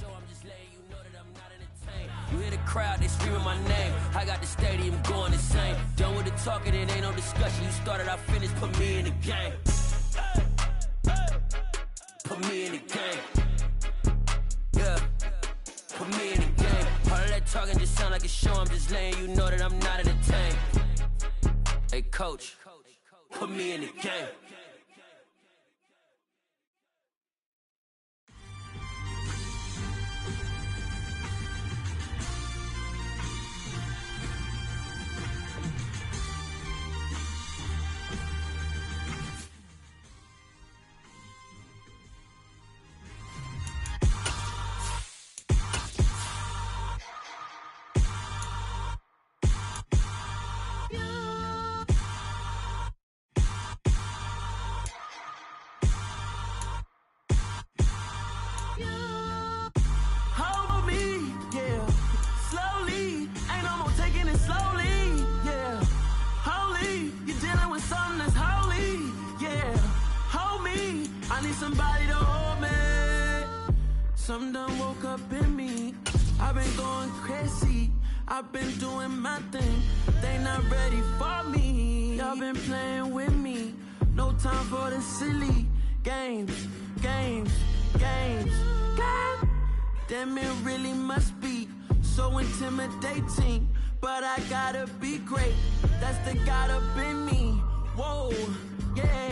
show, I'm just letting you know that I'm not entertained. You hear the crowd, they screaming my name. I got the stadium going insane. Done with the talking, it ain't no discussion. You started, I finished, put me in the game. Put me in the game. Yeah. Put me in the game. All of that talking just sound like a show. I'm just letting you know that I'm not entertained. Hey, coach, put me in the game. Somebody to hold me. Something done woke up in me. I've been going crazy. I've been doing my thing. They not ready for me. Y'all been playing with me. No time for the silly games. God damn, it really must be so intimidating. But I gotta be great. That's the God up in me. Whoa, yeah.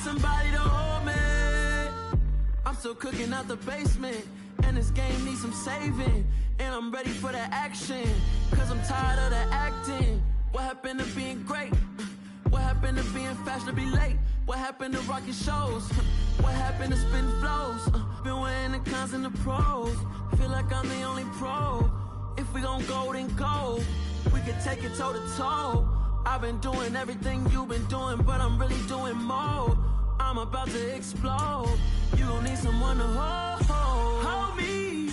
Somebody to hold me. I'm still cooking out the basement, and this game needs some saving. And I'm ready for the action, cause I'm tired of the acting. What happened to being great? What happened to being fashionably late? What happened to rocking shows? What happened to spitting flows? Been weighing the cons and the pros. Feel like I'm the only pro. If we gon' go, then go. We could take it toe to toe. I've been doing everything you've been doing, but I'm really doing more. I'm about to explode. You gon' need someone to hold me.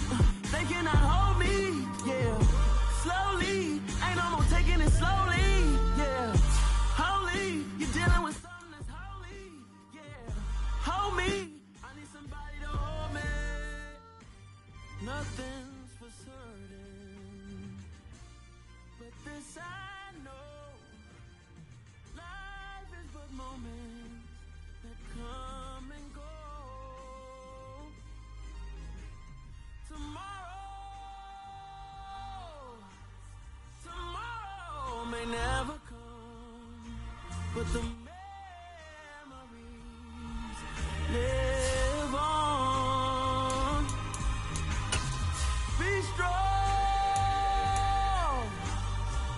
They cannot hold me, yeah. Slowly, ain't no more taking it slowly, yeah. Holy, you're dealing with something that's holy, yeah. Hold me, I need somebody to hold me. Nothing's for certain, but this I know. Life is but moments that come and go. Tomorrow may never come, but the memories live on. Be strong,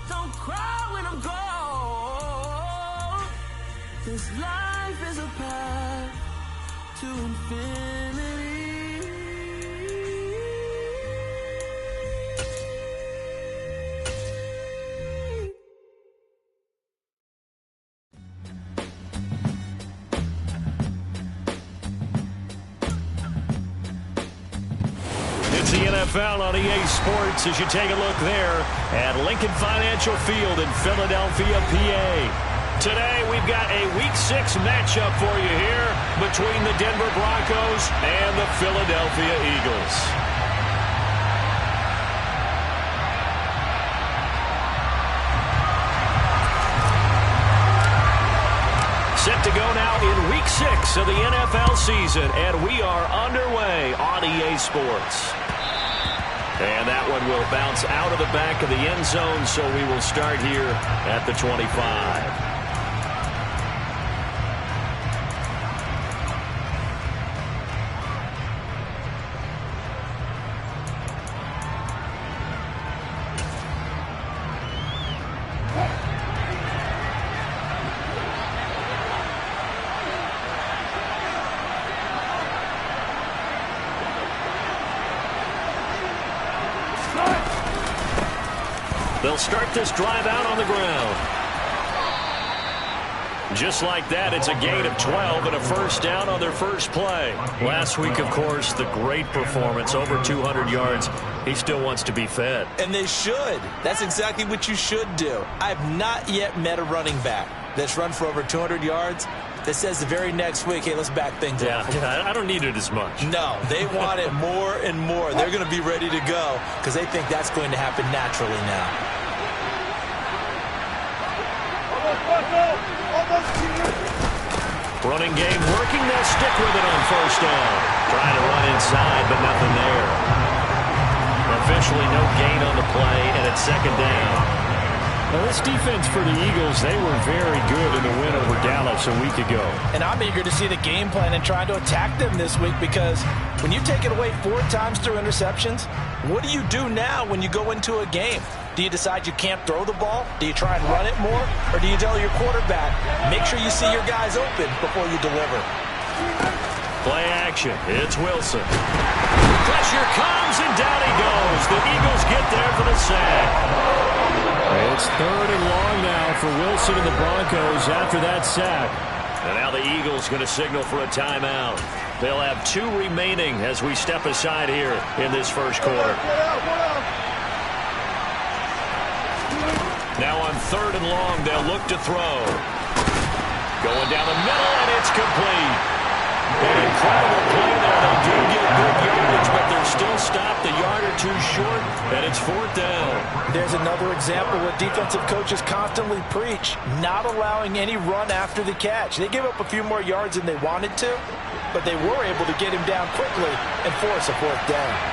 don't cry when I'm gone. This life is a path to infinity. It's the NFL on EA Sports as you take a look there at Lincoln Financial Field in Philadelphia, PA. Today, we've got a Week 6 matchup for you here between the Denver Broncos and the Philadelphia Eagles. Set to go now in Week 6 of the NFL season, and we are underway on EA Sports. And that one will bounce out of the back of the end zone, so we will start here at the 25. They'll start this drive out on the ground. Just like that, it's a gain of 12 and a first down on their first play. Last week, of course, the great performance, over 200 yards. He still wants to be fed. And they should. That's exactly what you should do. I've not yet met a running back that's run for over 200 yards that says the very next week, hey, let's back things up. Yeah, I don't need it as much. No, they want it more and more. They're going to be ready to go because they think that's going to happen naturally now. Running game working. They'll stick with it on first down. Trying to run inside, but nothing there. Officially no gain on the play, and it's second down. Now, this defense for the Eagles, they were very good in the win over Dallas a week ago. And I'm eager to see the game plan and trying to attack them this week because when you take it away 4 times through interceptions, what do you do now when you go into a game? Do you decide you can't throw the ball? Do you try and run it more? Or do you tell your quarterback, make sure you see your guys open before you deliver? Play action. It's Wilson. Pressure comes, and down he goes. The Eagles get there for the sack. It's third and long now for Wilson and the Broncos after that sack. And now the Eagles going to signal for a timeout. They'll have 2 remaining as we step aside here in this first quarter. Now on third and long, they'll look to throw. Going down the middle, and it's complete. An incredible play there. They do get good yardage, but they're still stopped a yard or 2 short, and it's 4th down. There's another example what defensive coaches constantly preach, not allowing any run after the catch. They gave up a few more yards than they wanted to, but they were able to get him down quickly and force a 4th down.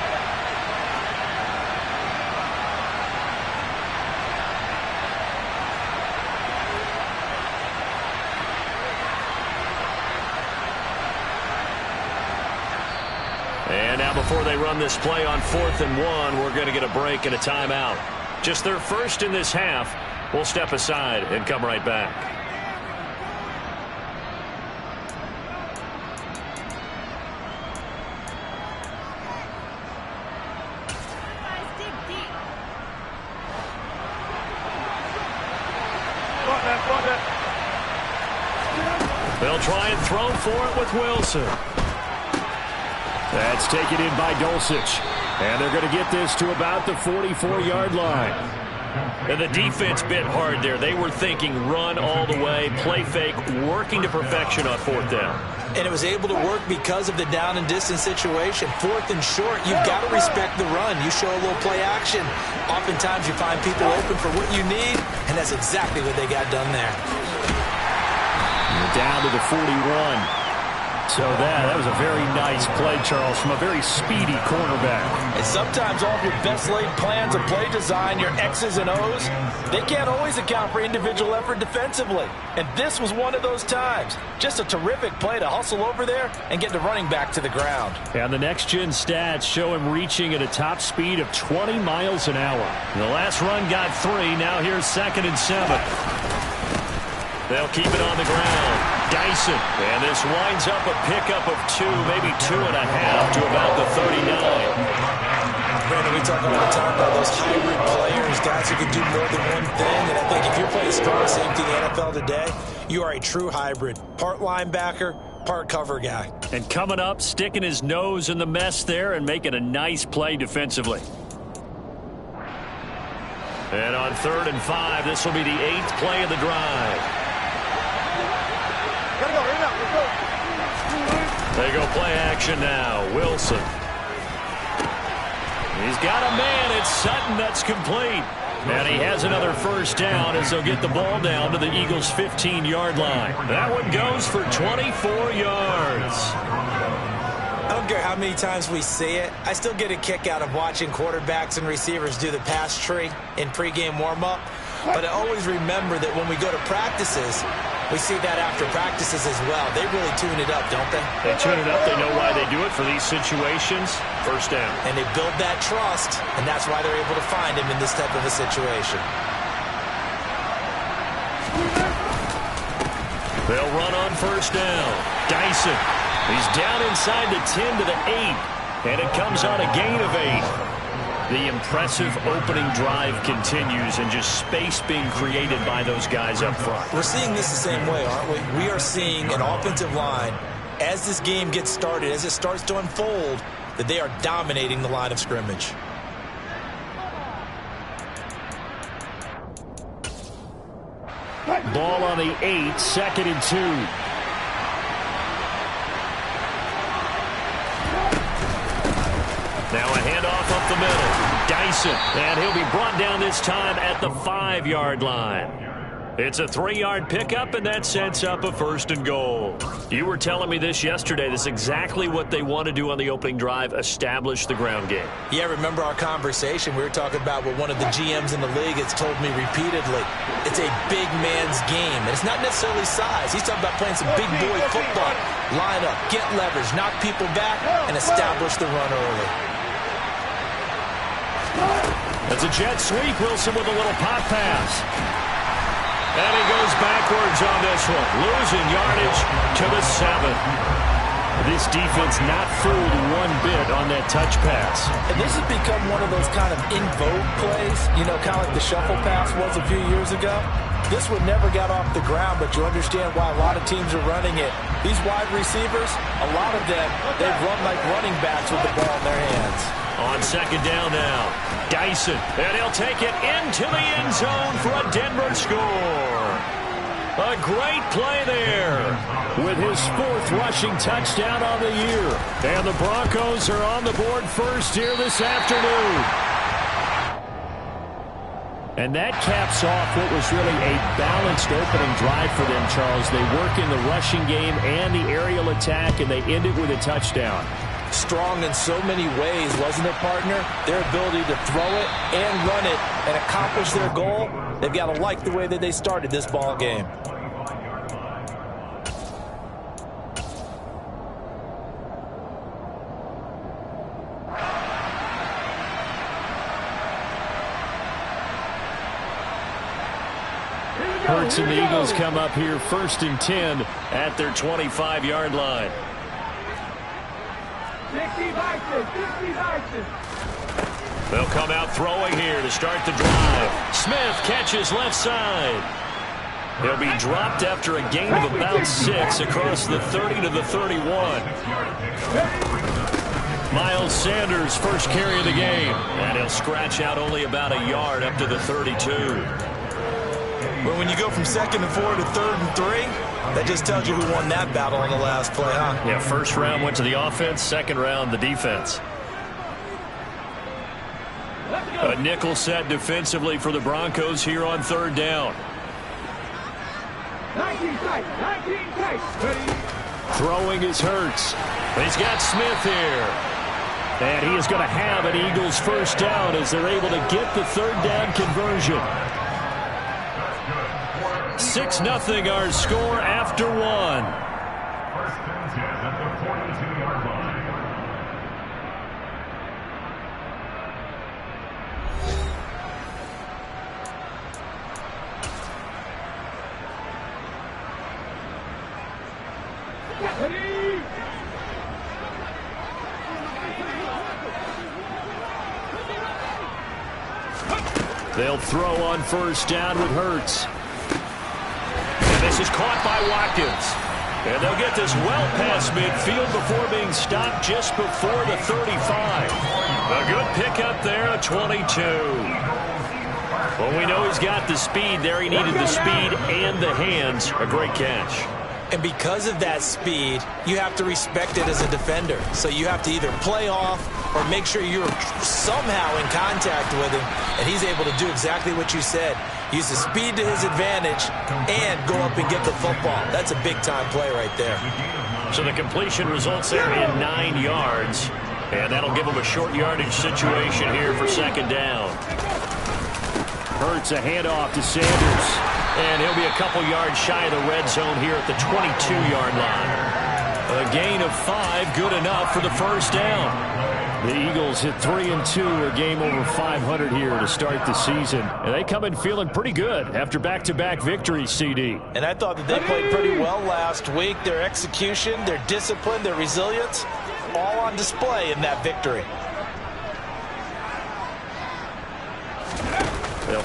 And now before they run this play on 4th and 1, we're going to get a break and a timeout. Just their first in this half. We'll step aside and come right back. They'll try and throw for it with Wilson. That's taken in by Dulcich. And they're going to get this to about the 44-yard line. And the defense bit hard there. They were thinking run all the way, play fake, working to perfection on 4th down. And it was able to work because of the down and distance situation. 4th and short, you've got to respect the run. You show a little play action. Oftentimes you find people open for what you need, and that's exactly what they got done there. And down to the 41. So that was a very nice play, Charles, from a very speedy cornerback. And sometimes all of your best laid plans of play design, your X's and O's, they can't always account for individual effort defensively. And this was one of those times. Just a terrific play to hustle over there and get the running back to the ground. And the next-gen stats show him reaching at a top speed of 20 miles an hour. The last run got 3. Now here's 2nd and 7. They'll keep it on the ground. Dyson. And this winds up a pickup of 2, maybe 2.5 to about the 39. Brandon, we talk all the time about those hybrid players, guys who can do more than one thing. And I think if you're playing strong safety in the NFL today, you are a true hybrid. Part linebacker, part cover guy. And coming up, sticking his nose in the mess there and making a nice play defensively. And on 3rd and 5, this will be the 8th play of the drive. They go play action now. Wilson. He's got a man. It's Sutton. That's complete. And he has another first down as they'll get the ball down to the Eagles' 15-yard line. That one goes for 24 yards. I don't care how many times we see it. I still get a kick out of watching quarterbacks and receivers do the pass tree in pregame warm-up. But I always remember that when we go to practices, we see that after practices as well. They really tune it up, don't they? They tune it up. They know why they do it for these situations. First down. And they build that trust, and that's why they're able to find him in this type of a situation. They'll run on first down. Dyson. He's down inside the 10 to the 8. And it comes on a gain of 8. The impressive opening drive continues and just space being created by those guys up front. We're seeing this the same way, aren't we? We are seeing an offensive line, as this game gets started, as it starts to unfold, that they are dominating the line of scrimmage. Ball on the 8, 2nd and 2. Now a handoff up the middle. Dyson, and he'll be brought down this time at the 5-yard line. It's a 3-yard pickup, and that sets up a 1st and goal. You were telling me this yesterday. This is exactly what they want to do on the opening drive, establish the ground game. Yeah, remember our conversation? We were talking about what one of the GMs in the league has told me repeatedly. It's a big man's game, and it's not necessarily size. He's talking about playing some big boy football. Line up, get leverage, knock people back, and establish the run early. That's a jet sweep. Wilson with a little pop pass. And he goes backwards on this one, losing yardage to the 7. This defense not fooled one bit on that touch pass. And this has become one of those kind of in vogue plays, you know, kind of like the shuffle pass was a few years ago. This one never got off the ground, but you understand why a lot of teams are running it. These wide receivers, a lot of them, they've run like running backs with the ball in their hands. On 2nd down now, Dyson, and he'll take it into the end zone for a Denver score. A great play there with his 4th rushing touchdown on the year. And the Broncos are on the board first here this afternoon. And that caps off what was really a balanced opening drive for them, Charles. They work in the rushing game and the aerial attack, and they end it with a touchdown. Strong in so many ways, wasn't it, partner? Their ability to throw it and run it and accomplish their goal, they've got to like the way that they started this ball game. Hurts and the Eagles come up here 1st and 10 at their 25-yard line. They'll come out throwing here to start the drive. Smith catches left side. He'll be dropped after a gain of about 6 across the 30 to the 31. Miles Sanders, first carry of the game. And he'll scratch out only about a yard up to the 32. But when you go from 2nd and 4 to 3rd and 3, that just tells you who won that battle on the last play, huh? Yeah, 1st round went to the offense, 2nd round the defense. A nickel set defensively for the Broncos here on 3rd down. 19 tight, 19 tight. Throwing is Hurts. He's got Smith here. And he is going to have an Eagles 1st down as they're able to get the 3rd down conversion. 6-0 our score after 1. 1st and 10 at the 42-yard line. They'll throw on 1st down with Hurts. And this is caught by Watkins. And they'll get this well past midfield before being stopped just before the 35. A good pickup there at 22. Well, we know he's got the speed there. He needed the speed and the hands. A great catch. And because of that speed, you have to respect it as a defender. So you have to either play off or make sure you're somehow in contact with him. And he's able to do exactly what you said. Use the speed to his advantage and go up and get the football. That's a big-time play right there. So the completion results there in 9 yards. And that'll give him a short yardage situation here for 2nd down. Hurts a handoff to Sanders. And he'll be a couple yards shy of the red zone here at the 22-yard line. A gain of 5, good enough for the 1st down. The Eagles hit 3-2, a game over 500 here to start the season. And they come in feeling pretty good after back-to-back victories, CD. And I thought that they played pretty well last week. Their execution, their discipline, their resilience, all on display in that victory.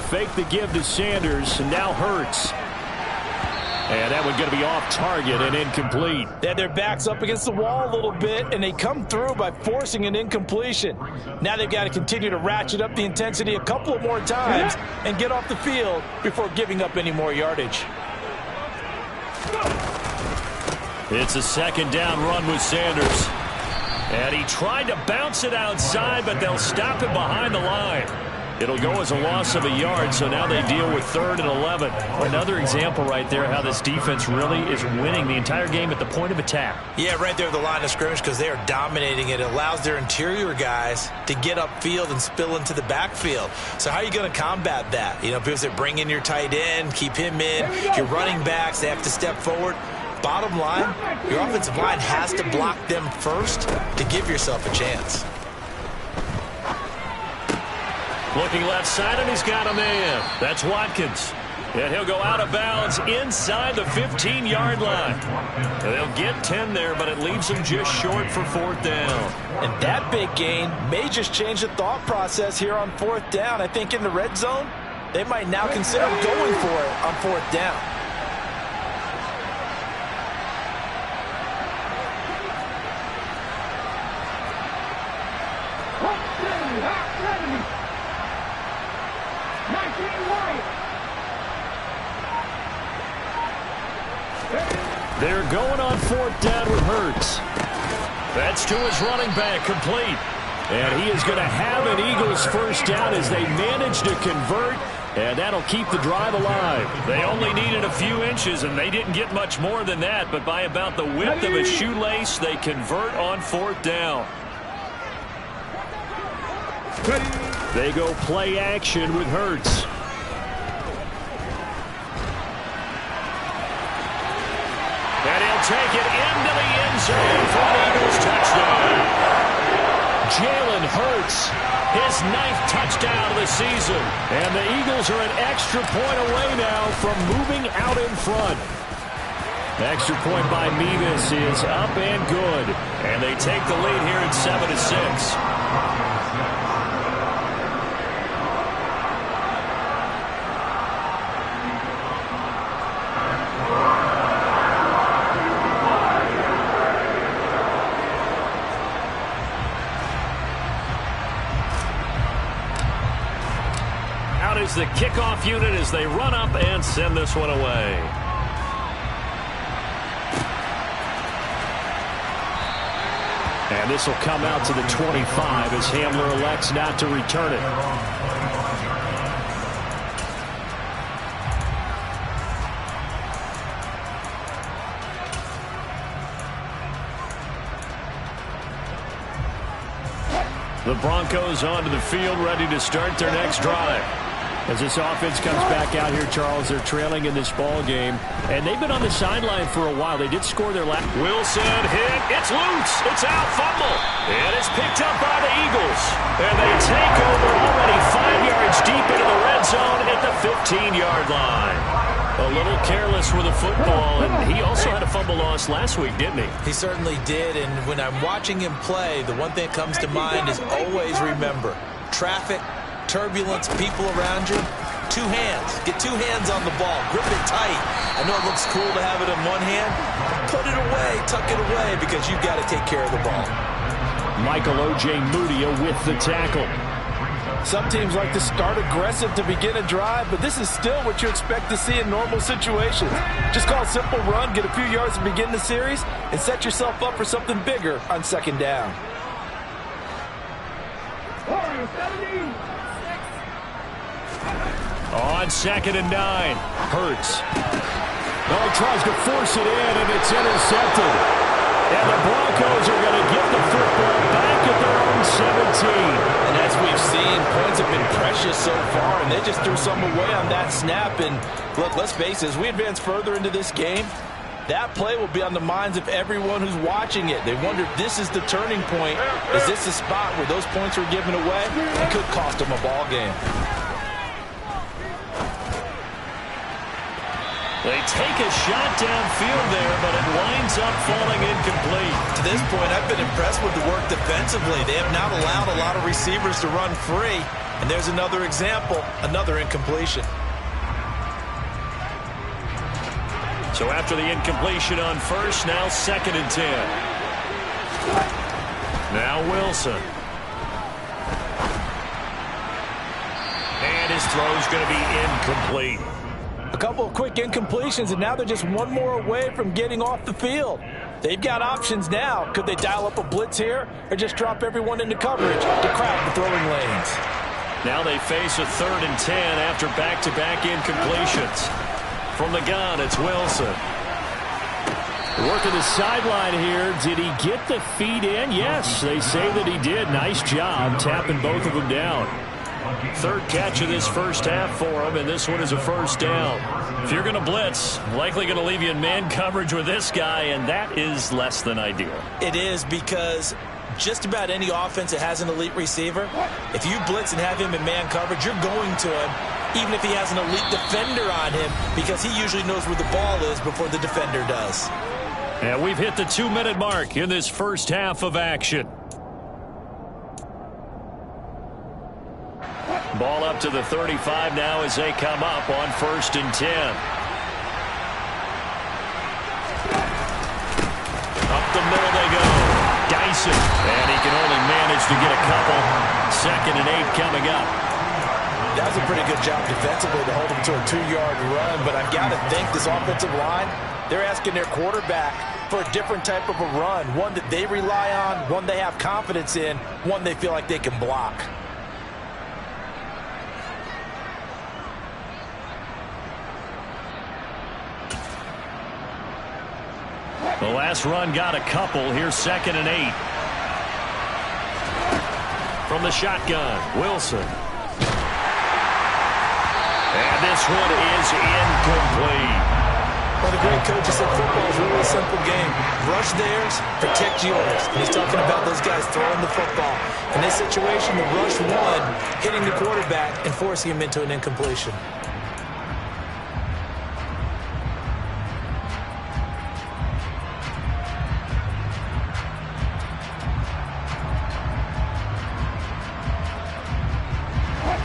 fake the give to Sanders, and now Hurts. And that one's going to be off target and incomplete. They had their backs up against the wall a little bit, and they come through by forcing an incompletion. Now they've got to continue to ratchet up the intensity a couple of more times and get off the field before giving up any more yardage. It's a second down run with Sanders. And he tried to bounce it outside, but they'll stop him behind the line. It'll go as a loss of a yard, so now they deal with 3rd and 11. Another example right there how this defense really is winning the entire game at the point of attack. Yeah, right there at the line of scrimmage because they are dominating it. It allows their interior guys to get upfield and spill into the backfield. So how are you going to combat that? You know, because they bring in your tight end, keep him in. Your running backs, they have to step forward. Bottom line, your offensive line has to block them first to give yourself a chance. Looking left side, and he's got a man. That's Watkins. And he'll go out of bounds inside the 15-yard line. And they'll get 10 there, but it leaves them just short for 4th down. And that big gain may just change the thought process here on 4th down. I think in the red zone, they might now consider going for it on 4th down. They're going on 4th down with Hurts. That's to his running back, complete. And he is going to have an Eagles first down as they manage to convert, and that'll keep the drive alive. They only needed a few inches, and they didn't get much more than that, but by about the width of a shoelace, they convert on 4th down. They go play action with Hurts. And he'll take it into the end zone for an Eagles touchdown. Jalen Hurts, his 9th touchdown of the season. And the Eagles are an extra point away now from moving out in front. Extra point by Mevis is up and good. And they take the lead here at 7-6. The kickoff unit as they run up and send this one away. And this will come out to the 25 as Hamler elects not to return it. The Broncos onto the field, ready to start their next drive. As this offense comes back out here, Charles, they're trailing in this ball game, and they've been on the sideline for a while. They did score their last. Wilson hit. It's loose. It's out. Fumble. And it's picked up by the Eagles. And they take over already 5 yards deep into the red zone at the 15-yard line. A little careless with the football, and he also had a fumble loss last week, didn't he? He certainly did, and when I'm watching him play, the one thing that comes to mind is always remember, traffic, turbulence, people around you, 2 hands. Get 2 hands on the ball. Grip it tight. I know it looks cool to have it in one hand. Put it away. Tuck it away because you've got to take care of the ball. Michael O.J. Mudia with the tackle. Some teams like to start aggressive to begin a drive, but this is still what you expect to see in normal situations. Just call a simple run, get a few yards to begin the series, and set yourself up for something bigger on 2nd down. On 2nd and 9, Hurts. Oh, he tries to force it in, and it's intercepted. And the Broncos are going to get the football back at their own 17. And as we've seen, points have been precious so far, and they just threw some away on that snap. And look, let's face it, as we advance further into this game, that play will be on the minds of everyone who's watching it. They wonder if this is the turning point. Is this the spot where those points were given away? It could cost them a ball game. They take a shot downfield there, but it winds up falling incomplete. To this point, I've been impressed with the work defensively. They have not allowed a lot of receivers to run free. And there's another example, another incompletion. So after the incompletion on first, now 2nd and 10. Now Wilson. And his throw's going to be incomplete. A couple of quick incompletions, and now they're just one more away from getting off the field. They've got options now. Could they dial up a blitz here or just drop everyone into coverage to crowd the throwing lanes? Now they face a 3rd and 10 after back-to-back incompletions. From the gun, it's Wilson. Working the sideline here. Did he get the feet in? Yes, they say that he did. Nice job tapping both of them down. 3rd catch of this first half for him, and this one is a 1st down. If you're going to blitz, likely going to leave you in man coverage with this guy, and that is less than ideal. It is, because just about any offense that has an elite receiver, if you blitz and have him in man coverage, you're going to him, even if he has an elite defender on him, because he usually knows where the ball is before the defender does. And we've hit the 2-minute mark in this first half of action. Ball up to the 35 now as they come up on 1st and 10. Up the middle they go. Dyson. And he can only manage to get a couple. 2nd and 8 coming up. That was a pretty good job defensively to hold him to a 2-yard run, but I've got to think this offensive line, they're asking their quarterback for a different type of a run, one that they rely on, one they have confidence in, one they feel like they can block. The last run got a couple. Here's 2nd and 8. From the shotgun, Wilson. And this one is incomplete. Well, the great coach said football is really a simple game. Rush theirs, protect yours. And he's talking about those guys throwing the football. In this situation, the rush one, hitting the quarterback and forcing him into an incompletion.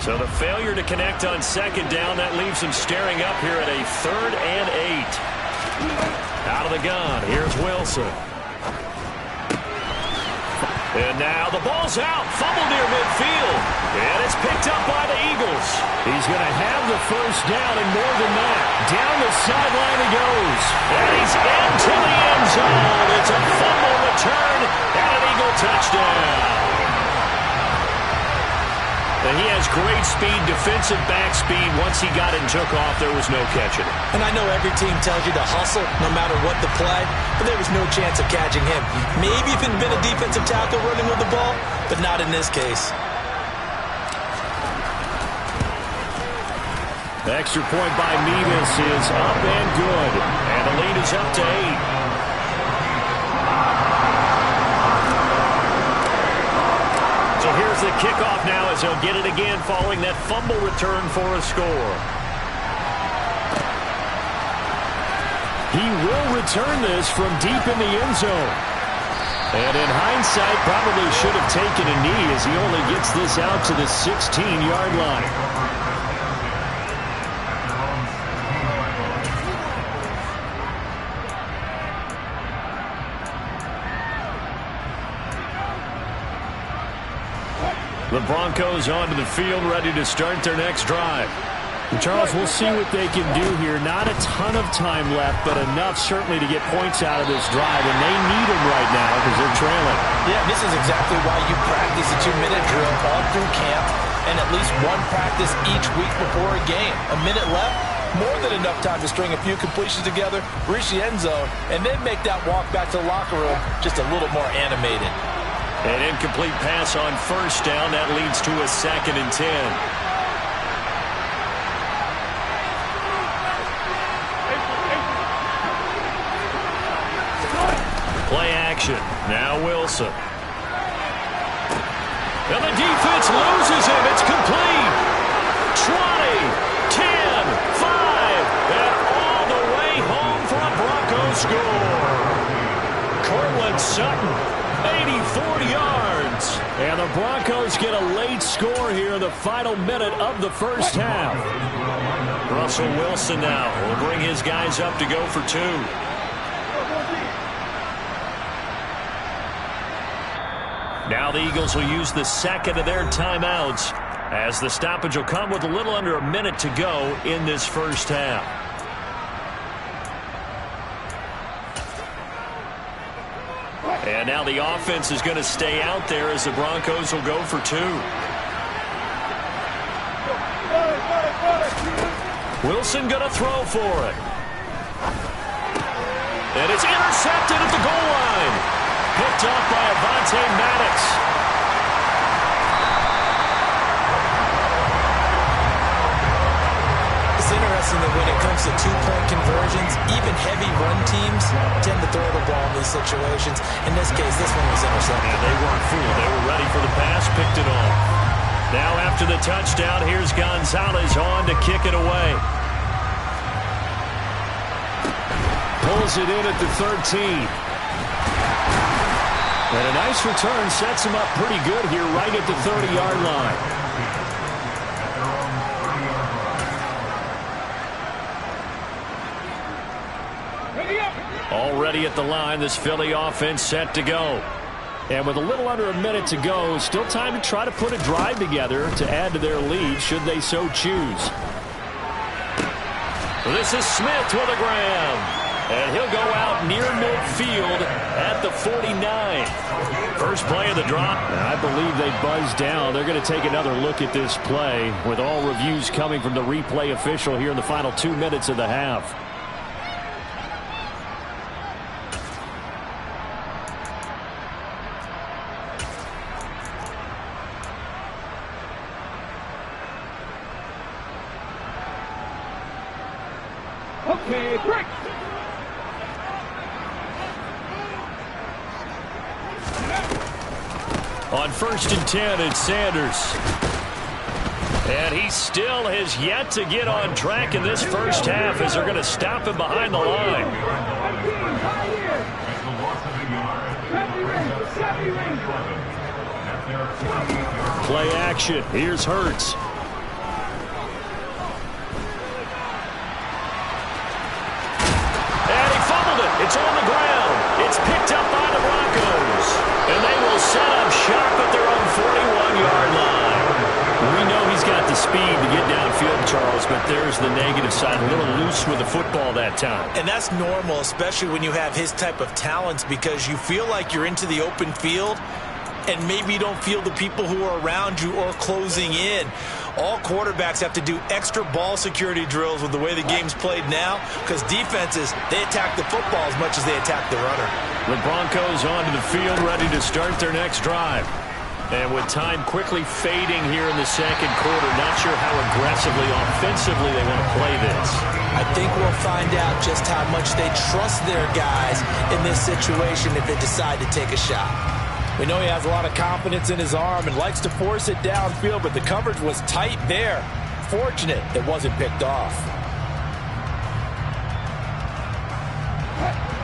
So the failure to connect on 2nd down, that leaves him staring up here at a 3rd and 8. Out of the gun, here's Wilson. And now the ball's out, fumble near midfield. And it's picked up by the Eagles. He's going to have the 1st down and more than that. Down the sideline he goes. And he's into the end zone. It's a fumble return and an Eagle touchdown. And he has great speed, defensive back speed. Once he got it and took off, there was no catching it. And I know every team tells you to hustle no matter what the play, but there was no chance of catching him. Maybe if it had been a defensive tackle running with the ball, but not in this case. The extra point by Mevis is up and good. And the lead is up to 8. So here's the kickoff now as he'll get it again following that fumble return for a score. He will return this from deep in the end zone. And in hindsight, probably should have taken a knee as he only gets this out to the 16-yard line. The Broncos onto the field, ready to start their next drive. Charles, we'll see what they can do here. Not a ton of time left, but enough certainly to get points out of this drive, and they need them right now because they're trailing. Yeah, this is exactly why you practice a 2-minute drill all through camp and at least one practice each week before a game. A minute left, more than enough time to string a few completions together, reach the end zone, and then make that walk back to the locker room just a little more animated. An incomplete pass on 1st down. That leads to a 2nd and 10. Play action. Now Wilson. And the defense loses him. It's complete. 20, 10, 5, and all the way home for a Broncos score. Cortland Sutton 84 yards. And the Broncos get a late score here in the final minute of the first half. Russell Wilson now will bring his guys up to go for 2. Now the Eagles will use the second of their timeouts, as the stoppage will come with a little under a minute to go in this first half. And now the offense is going to stay out there as the Broncos will go for 2. Wilson going to throw for it. And it's intercepted at the goal line. Picked off by Avonte Maddox. It's interesting that when it comes to two-point conversions, even heavy run teams tend to throw the ball in these situations. In this case, this one was intercepted. And they weren't fooled. They were ready for the pass, picked it off. Now after the touchdown, here's Gonzalez on to kick it away. Pulls it in at the 13. And a nice return sets him up pretty good here right at the 30-yard line. Already at the line, this Philly offense set to go. And with a little under a minute to go, still time to try to put a drive together to add to their lead should they so choose. This is Smith with a grab. And he'll go out near midfield at the 49. First play of the drop. And I believe they buzzed down. They're going to take another look at this play with all reviews coming from the replay official here in the final 2 minutes of the half. Okay, break. On 1st and 10, it's Sanders. And he still has yet to get on track in this first half as they're going to stop him behind the line. Play action. Here's Hurts. And he fumbled it. It's on the ground. It's picked up by the Broncos. And they will set up shop at their own 41-yard line. We know he's got the speed to get downfield, Charles, but there's the negative side. A little loose with the football that time. And that's normal, especially when you have his type of talents, because you feel like you're into the open field and maybe you don't feel the people who are around you or closing in. All quarterbacks have to do extra ball security drills with the way the game's played now, because defenses, they attack the football as much as they attack the runner. The Broncos onto the field, ready to start their next drive. And with time quickly fading here in the second quarter, not sure how aggressively, offensively they want to play this. I think we'll find out just how much they trust their guys in this situation if they decide to take a shot. We know he has a lot of confidence in his arm and likes to force it downfield, but the coverage was tight there. Fortunate it wasn't picked off.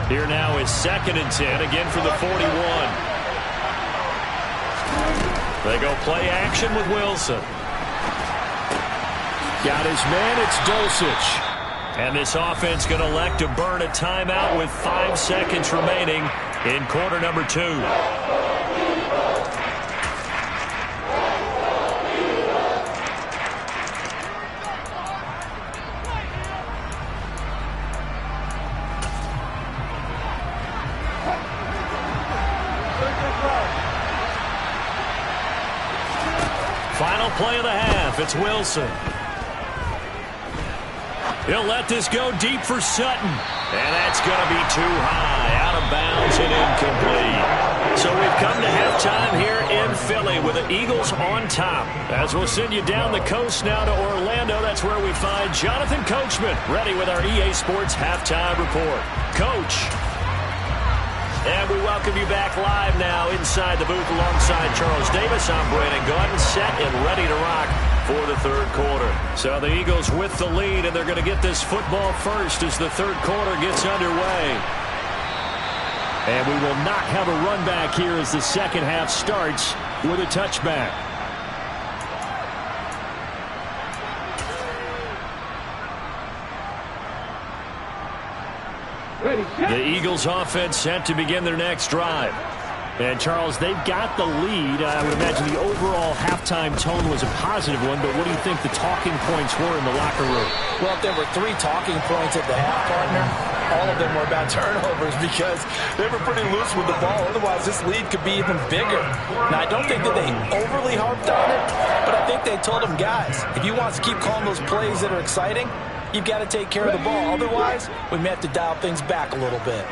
Here now is 2nd and 10, again for the 41. They go play action with Wilson. Got his man, it's Dulcich. And this offense going to elect to burn a timeout with 5 seconds remaining in quarter number 2. Final play of the half, it's Wilson. He'll let this go deep for Sutton. And that's going to be too high, out of bounds and incomplete. So we've come to halftime here in Philly with the Eagles on top. As we'll send you down the coast now to Orlando, that's where we find Jonathan Coachman, ready with our EA Sports Halftime Report. Coach. And we welcome you back live now inside the booth alongside Charles Davis. I'm Brandon Gordon, set and ready to rock for the third quarter. So the Eagles with the lead, and they're going to get this football first as the third quarter gets underway. And we will not have a run back here as the second half starts with a touchback. The Eagles offense set to begin their next drive. And, Charles, they've got the lead. I would imagine the overall halftime tone was a positive one, but what do you think the talking points were in the locker room? Well, if there were 3 talking points at the half, partner, all of them were about turnovers because they were pretty loose with the ball. Otherwise, this lead could be even bigger. Now, I don't think that they overly harped on it, but I think they told them, guys, if you want to keep calling those plays that are exciting, you've got to take care of the ball. Otherwise, we may have to dial things back a little bit.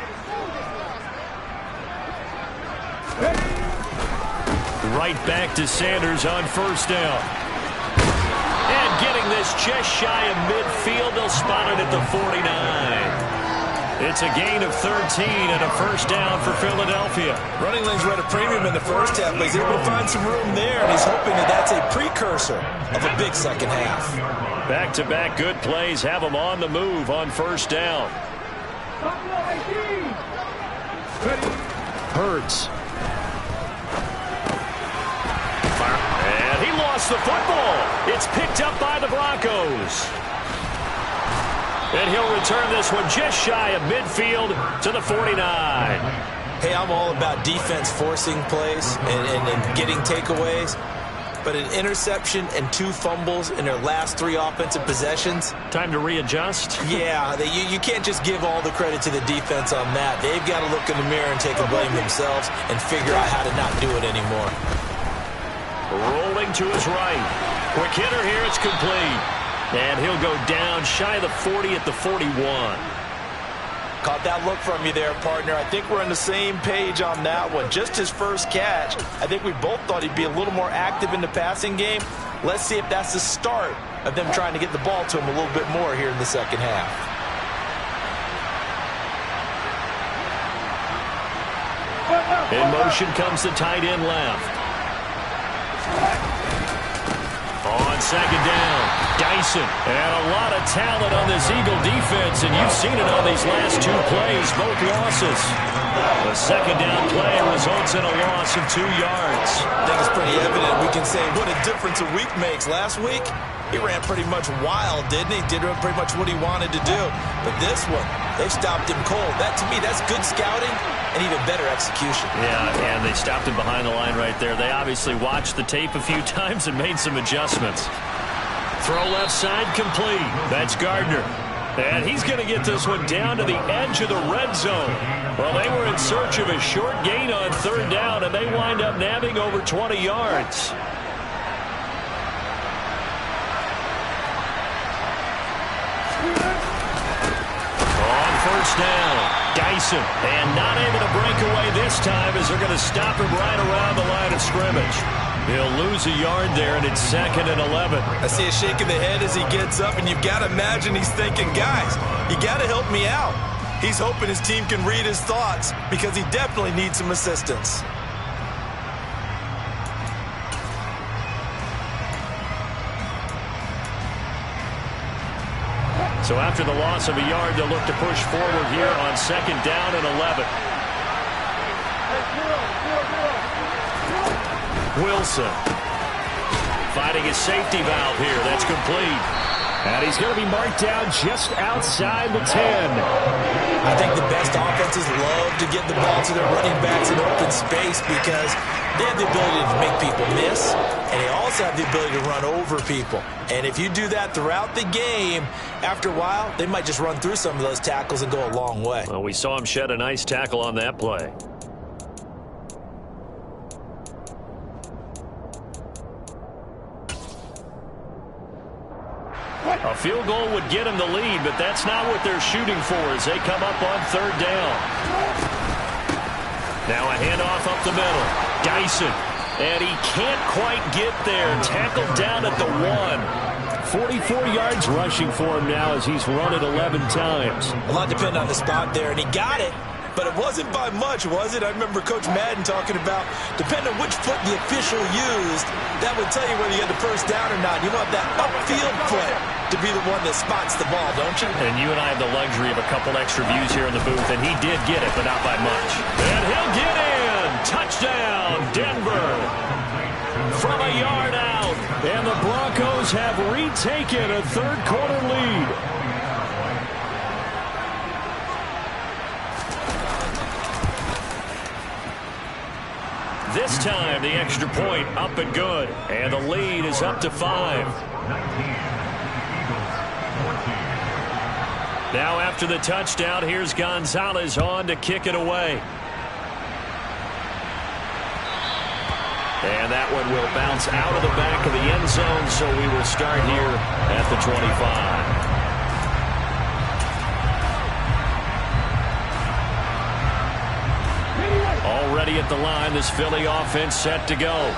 Right back to Sanders on first down. And getting this just shy of midfield, they'll spot it at the 49. It's a gain of 13 and a first down for Philadelphia. Running lanes were at a premium in the first half, but he's able to find some room there, and he's hoping that that's a precursor of a big second half. Back-to-back good plays have him on the move on first down. Hurts. And he lost the football. It's picked up by the Broncos. And he'll return this one just shy of midfield to the 49. Hey, I'm all about defense forcing plays and getting takeaways. But an interception and 2 fumbles in their last 3 offensive possessions. Time to readjust? Yeah, you can't just give all the credit to the defense on that. They've got to look in the mirror and take a blame themselves and figure out how to not do it anymore. Rolling to his right. Quick hitter here, it's complete. And he'll go down shy of the 40 at the 41. Caught that look from you there, partner. I think we're on the same page on that one. Just his first catch. I think we both thought he'd be a little more active in the passing game. Let's see if that's the start of them trying to get the ball to him a little bit more here in the second half. In motion comes the tight end left. On second down, Dyson. And a lot of talent on this Eagle defense, and you've seen it on these last 2 plays, both losses. The second down play results in a loss of 2 yards. I think it's pretty evident. We can say what a difference a week makes. Last week, he ran pretty much wild, didn't he? Did pretty much what he wanted to do. But this one, they stopped him cold. That, to me, that's good scouting and even better execution. Yeah, and they stopped him behind the line right there. They obviously watched the tape a few times and made some adjustments. Throw left side complete. That's Gardner. And he's going to get this one down to the edge of the red zone. Well, they were in search of a short gain on third down, and they wind up nabbing over 20 yards. On first down, Dyson. And not able to break away this time as they're going to stop him right around the line of scrimmage. He'll lose a yard there, and it's 2nd and 11. I see a shake of the head as he gets up, and you've got to imagine he's thinking, guys, you got to help me out. He's hoping his team can read his thoughts because he definitely needs some assistance. So after the loss of a yard, they'll look to push forward here on 2nd down and 11. Wilson finding his safety valve here. That's complete. And he's going to be marked down just outside the 10. I think the best offenses love to get the ball to their running backs in open space because they have the ability to make people miss, and they also have the ability to run over people. And if you do that throughout the game, after a while, they might just run through some of those tackles and go a long way. Well, we saw him shed a nice tackle on that play. A field goal would get him the lead, but that's not what they're shooting for as they come up on third down. Now a handoff up the middle. Dyson. And he can't quite get there. Tackled down at the 1. 44 yards rushing for him now as he's run it 11 times. A lot depending on the spot there, and he got it, But it wasn't by much, was it? I remember Coach Madden talking about, depending on which foot the official used, that would tell you whether you had the first down or not. You want that upfield foot to be the one that spots the ball, don't you? And you and I have the luxury of a couple extra views here in the booth, and he did get it, but not by much. And he'll get in! Touchdown, Denver! From a yard out, and the Broncos have retaken a third-quarter lead. This time, the extra point up and good. And the lead is up to 5. Now after the touchdown, here's Gonzalez on to kick it away. And that one will bounce out of the back of the end zone, so we will start here at the 25. Already at the line, this Philly offense set to go.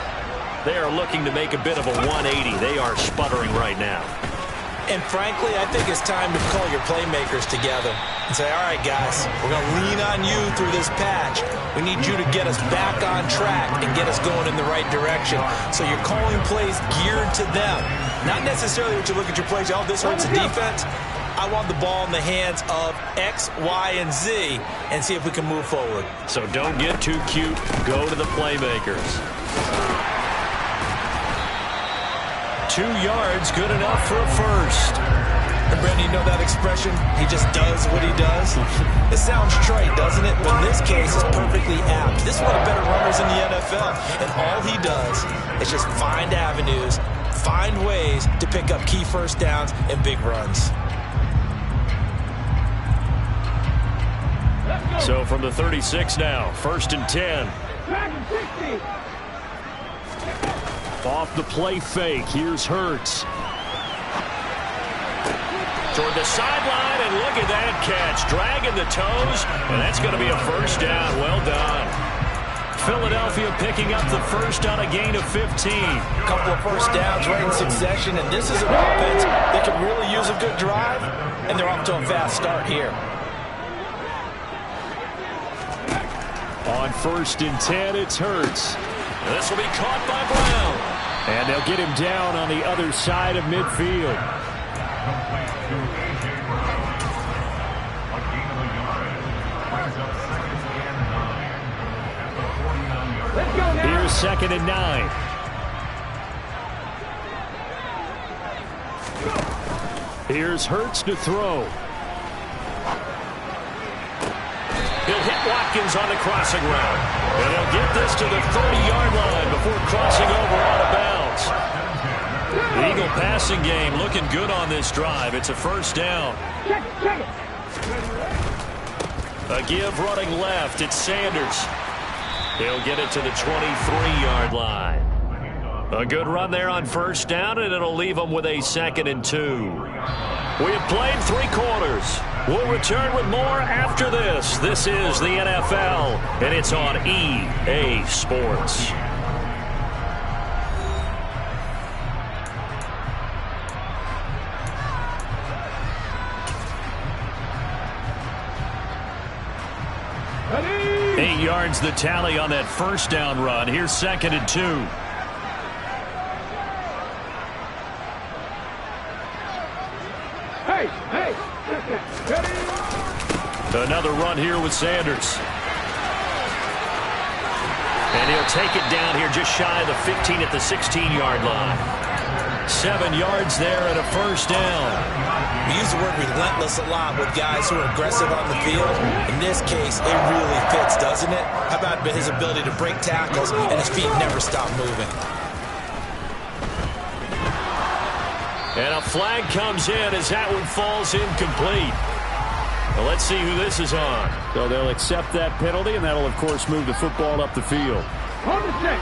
They are looking to make a bit of a 180. They are sputtering right now. And frankly, I think it's time to call your playmakers together and say, all right, guys, we're going to lean on you through this patch. We need you to get us back on track and get us going in the right direction. So you're calling plays geared to them. Not necessarily what you look at your plays, oh, this hurts the defense. I want the ball in the hands of X, Y, and Z and see if we can move forward. So don't get too cute. Go to the playmakers. 2 yards, good enough for a first. And Brandon, you know that expression? He just does what he does. It sounds trite, doesn't it? But in this case, it's perfectly apt. This is one of the better runners in the NFL. And all he does is just find avenues, find ways to pick up key first downs and big runs. So from the 36 now, 1st and 10. Off the play fake, here's Hurts. Toward the sideline, and look at that catch. Dragging the toes, and that's going to be a first down. Well done. Philadelphia picking up the first on a gain of 15. A couple of first downs right in succession, and this is an offense that could really use a good drive, and they're off to a fast start here. On 1st and 10, it's Hurts. This will be caught by Brown. And they'll get him down on the other side of midfield. Here's 2nd and 9. Here's Hurts to throw. He'll hit Watkins on the crossing route. And he'll get this to the 30-yard line before crossing over out of bounds. The Eagle passing game looking good on this drive. It's a first down. A give running left. It's Sanders. He'll get it to the 23-yard line. A good run there on first down, and it'll leave them with a 2nd and 2. We have played 3 quarters. We'll return with more after this. This is the NFL, and it's on EA Sports. Ready? 8 yards the tally on that first down run. Here's 2nd and 2. Another run here with Sanders. And he'll take it down here just shy of the 15 at the 16-yard line. 7 yards there and a first down. We use the word relentless a lot with guys who are aggressive on the field. In this case, it really fits, doesn't it? How about his ability to break tackles and his feet never stop moving? And a flag comes in as that one falls incomplete. Well, let's see who this is on. So they'll accept that penalty, and that'll, of course, move the football up the field. On the set.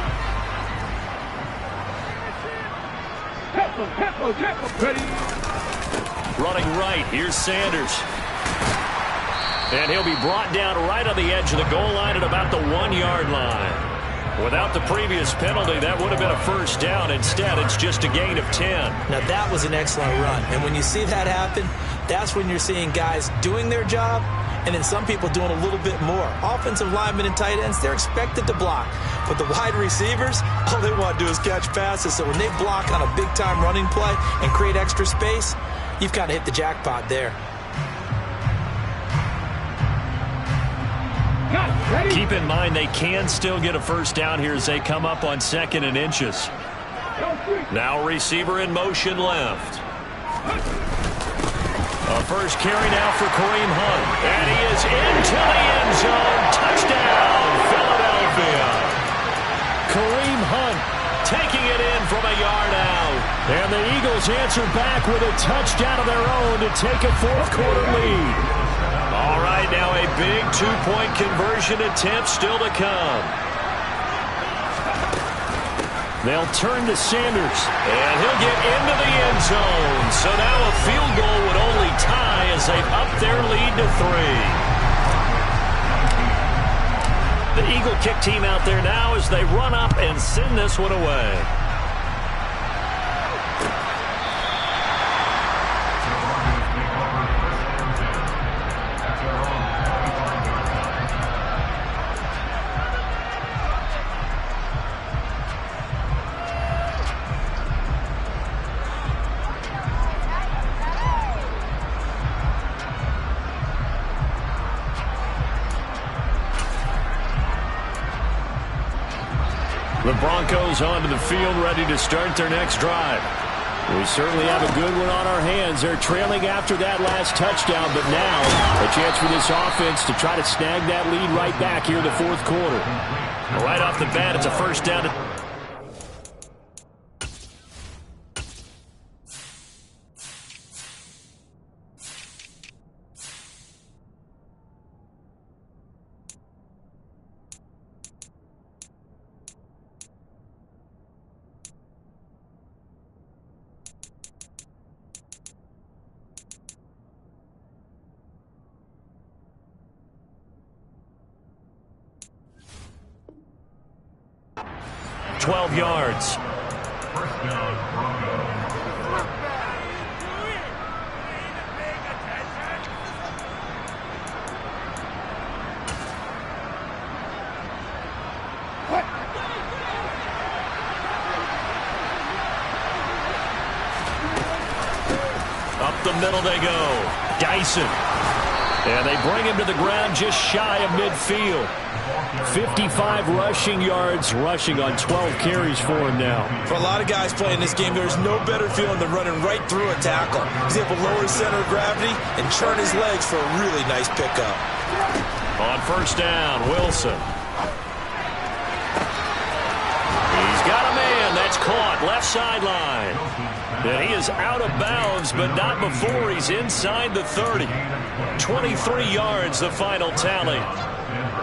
Ready? Running right, here's Sanders. And he'll be brought down right on the edge of the goal line at about the 1-yard line. Without the previous penalty, that would have been a first down. Instead, it's just a gain of 10. Now, that was an excellent run. And when you see that happen, that's when you're seeing guys doing their job and then some people doing a little bit more. Offensive linemen and tight ends, they're expected to block. But the wide receivers, all they want to do is catch passes. So when they block on a big-time running play and create extra space, you've kind of hit the jackpot there. Keep in mind they can still get a first down here as they come up on 2nd and inches. Now receiver in motion left. A first carry now for Kareem Hunt. And he is into the end zone. Touchdown, Philadelphia. Kareem Hunt taking it in from a yard out. And the Eagles answer back with a touchdown of their own to take a fourth-quarter lead. All right, now a big two-point conversion attempt still to come. They'll turn to Sanders, and he'll get into the end zone. So now a field goal would only tie as they've upped their lead to 3. The Eagle kick team out there now as they run up and send this one away. The Broncos onto the field, ready to start their next drive. We certainly have a good one on our hands. They're trailing after that last touchdown, but now a chance for this offense to try to snag that lead right back here in the fourth quarter. Right off the bat, it's a first down. 12 yards. First down, Broncos. Up the middle they go. Dyson. And they bring him to the ground just shy of midfield. 55 rushing yards, rushing on 12 carries for him now. For a lot of guys playing this game, there's no better feeling than running right through a tackle. He's able to lower his center of gravity and churn his legs for a really nice pickup. On first down, Wilson. He's got a man. That's caught. Left sideline. And he is out of bounds, but not before he's inside the 30. 23 yards, the final tally.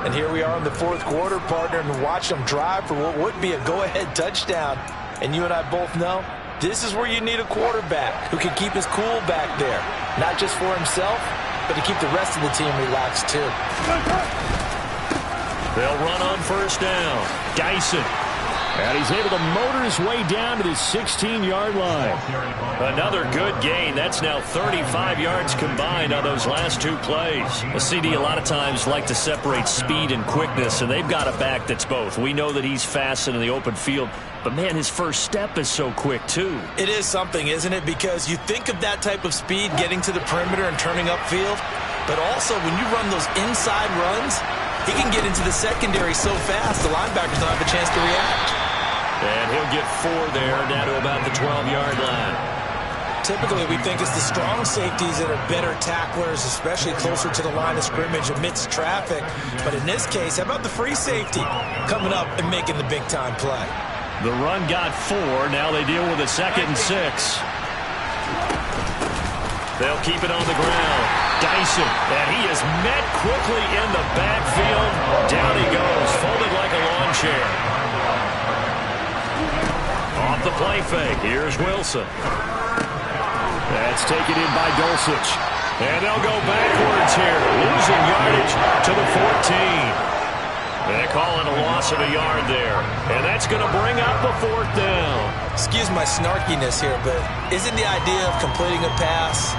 And here we are in the fourth quarter, partner, and watch them drive for what would be a go-ahead touchdown. And you and I both know this is where you need a quarterback who can keep his cool back there. Not just for himself, but to keep the rest of the team relaxed too. They'll run on first down. Dyson. And he's able to motor his way down to the 16-yard line. Another good gain. That's now 35 yards combined on those last two plays. A CD a lot of times like to separate speed and quickness, and they've got a back that's both. We know that he's fast in the open field, but, man, his first step is so quick, too. It is something, isn't it? Because you think of that type of speed getting to the perimeter and turning upfield, but also when you run those inside runs, he can get into the secondary so fast the linebackers don't have a chance to react. And he'll get 4 there, down to about the 12-yard line. Typically, we think it's the strong safeties that are better tacklers, especially closer to the line of scrimmage amidst traffic. But in this case, how about the free safety coming up and making the big-time play? The run got 4. Now they deal with a 2nd and 6. They'll keep it on the ground. Dyson, and he is met quickly in the backfield. Down he goes, folded like a lawn chair. Off the play fake, here's Wilson. That's taken in by Dulcich. And they'll go backwards here, losing yardage to the 14. They call it a loss of a yard there. And that's going to bring up a 4th down. Excuse my snarkiness here, but isn't the idea of completing a pass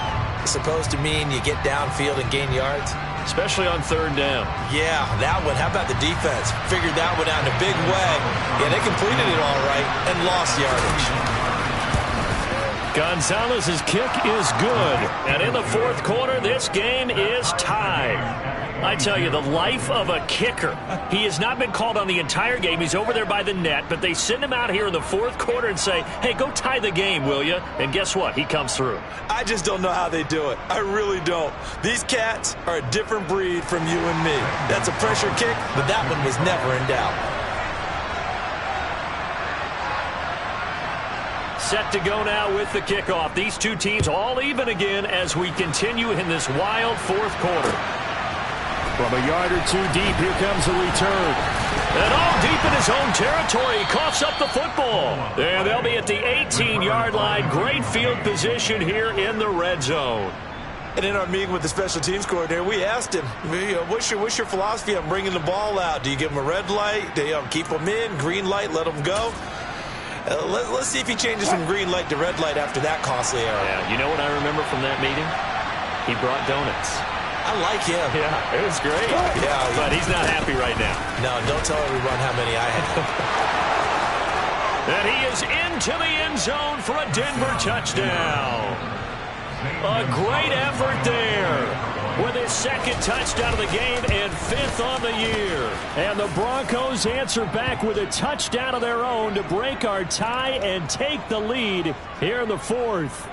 supposed to mean you get downfield and gain yards? especially on third down. Yeah, that one. How about the defense? Figured that one out in a big way. Yeah, they completed it all right and lost yardage. Gonzalez's kick is good. And in the fourth quarter, this game is tied. I tell you, the life of a kicker. He has not been called on the entire game. He's over there by the net, but they send him out here in the fourth quarter and say, hey, go tie the game, will you? And guess what? He comes through. I just don't know how they do it. I really don't. These cats are a different breed from you and me. That's a pressure kick, but that one was never in doubt. Set to go now with the kickoff. These two teams all even again as we continue in this wild fourth quarter. From a yard or two deep, here comes a return. And all deep in his own territory, he coughs up the football. And they'll be at the 18-yard line. Great field position here in the red zone. And in our meeting with the special teams coordinator, we asked him, what's your philosophy on bringing the ball out? Do you give them a red light? Do you keep them in? Green light, let them go? Let's see if he changes from green light to red light after that costly error. Yeah, you know what I remember from that meeting? He brought donuts. I like him. Yeah, it was great. Yeah, but he's not happy right now. No, don't tell everyone how many I had. And he is into the end zone for a Denver touchdown. A great effort there with his second touchdown of the game and fifth on the year. And the Broncos answer back with a touchdown of their own to break our tie and take the lead here in the fourth.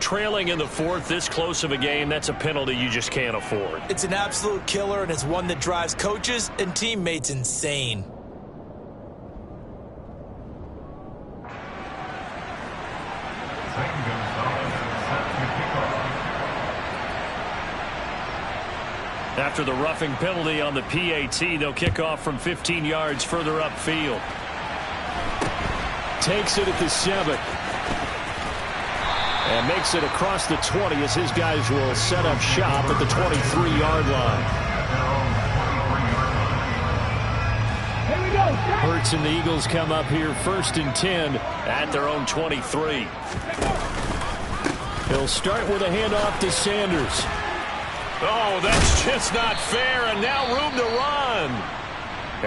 Trailing in the fourth, this close of a game, that's a penalty you just can't afford. It's an absolute killer, and it's one that drives coaches and teammates insane. After the roughing penalty on the PAT, they'll kick off from 15 yards further upfield. Takes it at the 7. And makes it across the 20 as his guys will set up shop at the 23-yard line. Here we go. Hurts and the Eagles come up here 1st and 10 at their own 23. He'll start with a handoff to Sanders. Oh, that's just not fair, and now room to run.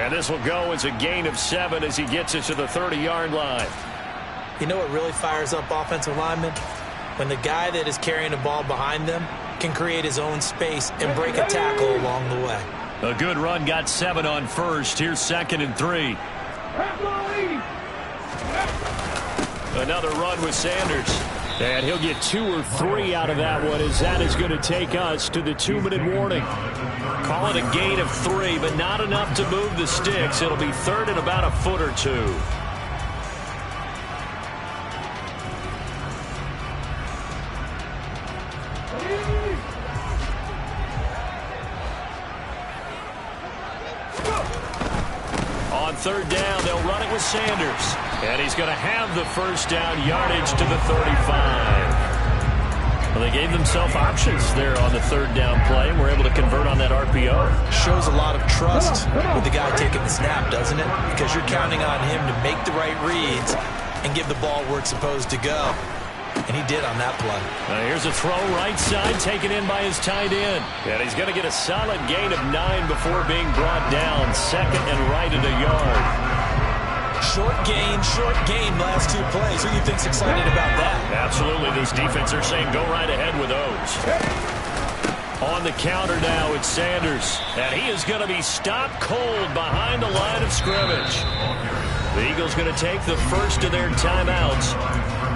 And this will go as a gain of 7 as he gets it to the 30-yard line. You know what really fires up offensive linemen? When the guy that is carrying the ball behind them can create his own space and break a tackle along the way. A good run got 7 on first. Here's 2nd and 3. Another run with Sanders. And he'll get 2 or 3 out of that one as that is going to take us to the 2-minute warning. Call it a gain of 3, but not enough to move the sticks. It'll be 3rd and about a foot or 2. On 3rd down, they'll run it with Sanders. And he's going to have the first down yardage to the 35. Well, they gave themselves options there on the 3rd down play and were able to convert on that RPO. Shows a lot of trust with the guy taking the snap, doesn't it? Because you're counting on him to make the right reads and give the ball where it's supposed to go. And he did on that play. Here's a throw right side taken in by his tight end. And he's going to get a solid gain of 9 before being brought down. 2nd and right at a yard. Short gain, last 2 plays. Who do you think's excited about that? Absolutely. This defense are saying go right ahead with those. On the counter now, it's Sanders. And he is going to be stopped cold behind the line of scrimmage. The Eagles going to take the first of their timeouts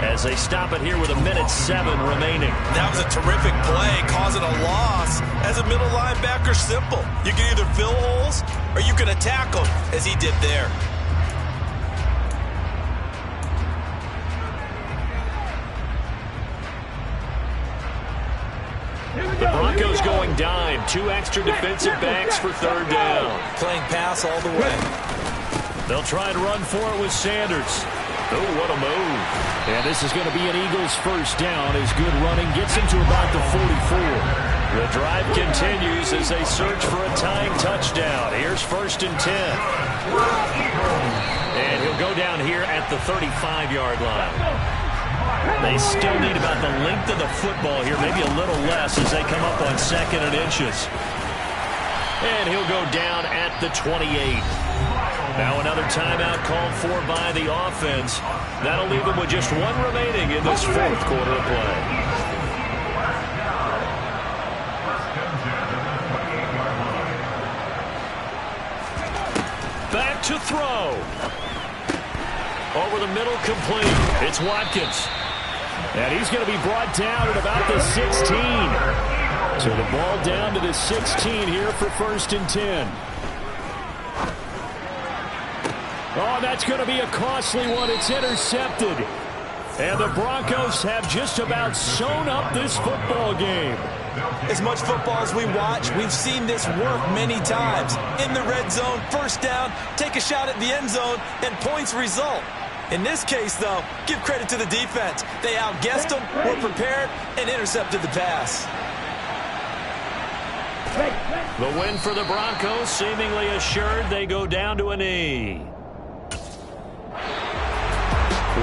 as they stop it here with 1:07 remaining. That was a terrific play, causing a loss. As a middle linebacker, simple. You can either fill holes or you can attack them, as he did there. The Broncos going dime. 2 extra defensive backs for 3rd down. Playing pass all the way. They'll try and run for it with Sanders. Oh, what a move. And this is going to be an Eagles first down as good running gets him to about the 44. The drive continues as they search for a tying touchdown. Here's 1st and 10. And he'll go down here at the 35-yard line. They still need about the length of the football here, maybe a little less as they come up on 2nd and inches. And he'll go down at the 28. Now another timeout called for by the offense. That'll leave them with just one remaining in this fourth quarter of play. Back to throw. Over the middle, complete. It's Watkins. And he's going to be brought down at about the 16. So the ball down to the 16 here for 1st and 10. Oh, that's going to be a costly one. It's intercepted. And the Broncos have just about sewn up this football game. As much football as we watch, we've seen this work many times. In the red zone, first down, take a shot at the end zone, and points result. In this case, though, give credit to the defense. They outguessed them, were prepared, and intercepted the pass. The win for the Broncos seemingly assured. They go down to a knee.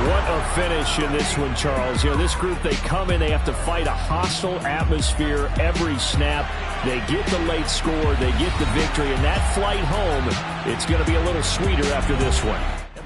What a finish in this one, Charles. You know, this group, they come in, they have to fight a hostile atmosphere every snap. They get the late score, they get the victory, and that flight home, it's going to be a little sweeter after this one.